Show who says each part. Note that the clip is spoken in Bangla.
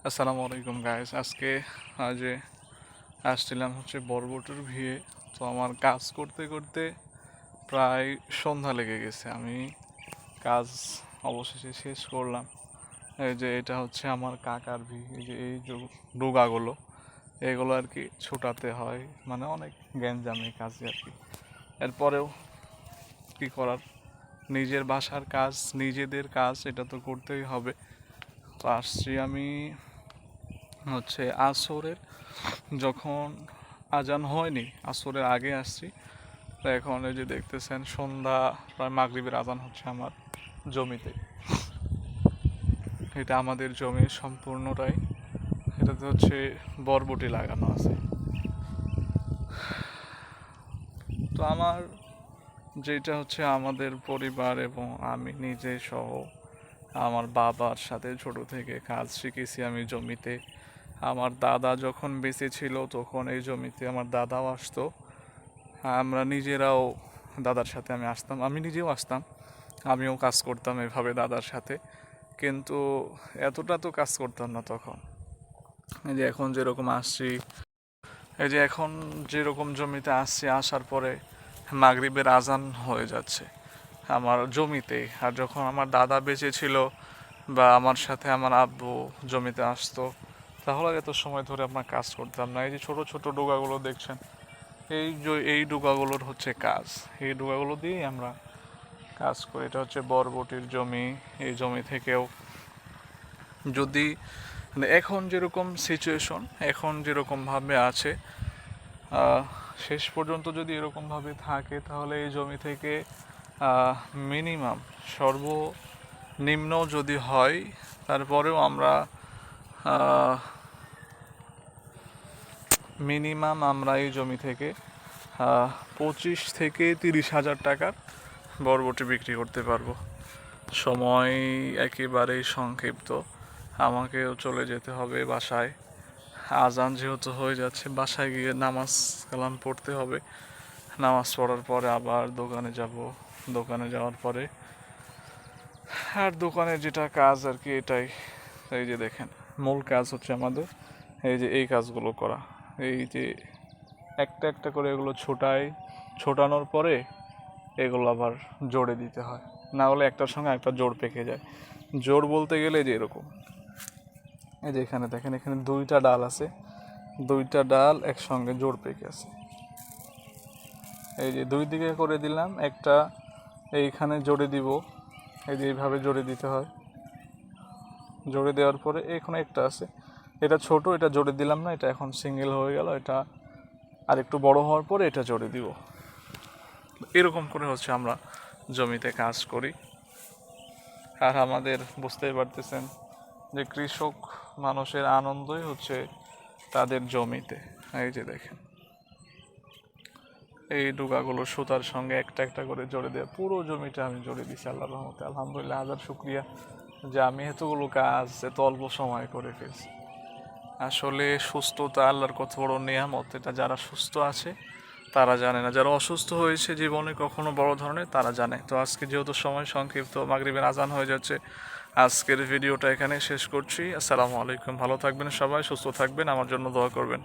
Speaker 1: আসসালামু আলাইকুম গাইস। আজকে আজ আসছিলাম হচ্ছে বরবটুর ভিড়ে। তো আমার কাজ করতে করতে প্রায় সন্ধ্যা লেগে গেছে। আমি কাজ অবশেষে শেষ করলাম। এই যে এটা হচ্ছে আমার কাকার ভি। এই যে এই যে ডোগাগুলো, এগুলো আর কি ছুটাতে হয়, মানে অনেক গ্যাঞ্জাম এই কাজে আর কি। এরপরেও কি করার, নিজের বাসার কাজ নিজেদের কাজ, এটা তো করতেই হবে। তো আসছি আমি হচ্ছে আসরের, যখন আজান হয়নি আসরের আগে আসছি। তো এখন এই যে দেখতেছেন সন্ধ্যা প্রায় মাগরিবের আজান হচ্ছে আমার জমিতে। এটা আমাদের জমি সম্পূর্ণটাই, এটাতে হচ্ছে বরবটি লাগানো আছে। তো আমার যেটা হচ্ছে আমাদের পরিবার এবং আমি নিজে সহ আমার বাবার সাথে ছোট থেকে কাজ শিখেছি আমি জমিতে। আমার দাদা যখন বেঁচে ছিল তখন এই জমিতে আমার দাদাও আসতো। আমরা নিজেরাও দাদার সাথে আমি আসতাম, আমি নিজেও আসতাম, আমিও কাজ করতাম এভাবে দাদার সাথে। কিন্তু এতটা তো কাজ করতাম না তখন। এই যে এখন যেরকম আসছি, এই যে এখন যেরকম জমিতে আসছি, আসার পরে মাগরিবের আজান হয়ে যাচ্ছে আমার জমিতে। আর যখন আমার দাদা বেঁচে ছিল বা আমার সাথে আমার আব্বু জমিতে আসতো, তাহলে এত সময় ধরে আমরা কাজ করতাম না। এই যে ছোট ছোট ডোগাগুলো দেখছেন, এই ডোগাগুলোর হচ্ছে কাজ। এই ডোগাগুলো দিয়েই আমরা কাজ করি। এটা হচ্ছে বরবটির জমি। এই জমি থেকেও যদি মানে এখন যেরকম সিচুয়েশন, এখন যেরকমভাবে আছে, শেষ পর্যন্ত যদি এরকমভাবে থাকে, তাহলে এই জমি থেকে মিনিমাম সর্বনিম্ন যদি হয়, তারপরেও আমরা মিনিমাম আমরা এই জমি থেকে 25 থেকে 30 হাজার টাকার বরবটি বিক্রি করতে পারবো। সময় একেবারেই সংক্ষিপ্ত, আমাকেও চলে যেতে হবে বাসায়। আজান যেহেতু হয়ে যাচ্ছে, বাসায় গিয়ে নামাজ কালাম পড়তে হবে। নামাজ পড়ার পরে আবার দোকানে যাব। দোকানে যাওয়ার পরে আর দোকানের যেটা কাজ আর কি, এটাই। এই যে দেখেন, মূল কাজ হচ্ছে আমাদের এই যে এই কাজগুলো করা। এই যে একটা একটা করে এগুলো ছোটানোর পরে এগুলো আবার জোড়ে দিতে হয়, না হলে একটার সঙ্গে একটা জোড় পেকে যায়। জোড় বলতে গেলে যে এরকম, এই যে এখানে দেখেন, এখানে দুইটা ডাল আছে, দুইটা ডাল একসঙ্গে জোড় পেকে আছে। এই যে দুই দিকে করে দিলাম, একটা এইখানে জোড়ে দিব। এই যে এইভাবে জোড়ে দিতে হয়। জোড়ে দেওয়ার পরে এখানে একটা আছে, এটা ছোট, এটা জোড়ে দিলাম না, এটা এখন সিঙ্গেল হয়ে গেল। এটা আর একটু বড় হওয়ার পরে এটা জোড়ে দিব। এরকম করে হচ্ছে আমরা জমিতে কাজ করি। আর আমাদের বুঝতেই পারতেছেন যে কৃষক মানুষের আনন্দই হচ্ছে তাদের জমিতে। এই যে দেখেন, এই ডুগাগুলো সুতার সঙ্গে একটা একটা করে জোড়ে দেওয়া, পুরো জমিটা আমি জোড়ে দিছি আল্লাহর রহমতে। আলহামদুলিল্লাহ, হাজার শুক্রিয়া যে আমি এতগুলো কাজ এত অল্প সময় করে ফেলছি। আসলে সুস্থতা আল্লাহর কত বড় নেয়ামত, এটা যারা সুস্থ আছে তারা জানে না, যারা অসুস্থ হয়েছে জীবনে কখনো বড় ধরনের, তারা জানে। তো আজকে যেহেতু সময় সংক্ষিপ্ত, মাগরিবের আজান হয়ে যাচ্ছে, আজকের ভিডিওটা এখানে শেষ করছি। আসসালামু আলাইকুম। ভালো থাকবেন সবাই, সুস্থ থাকবেন, আমার জন্য দোয়া করবেন।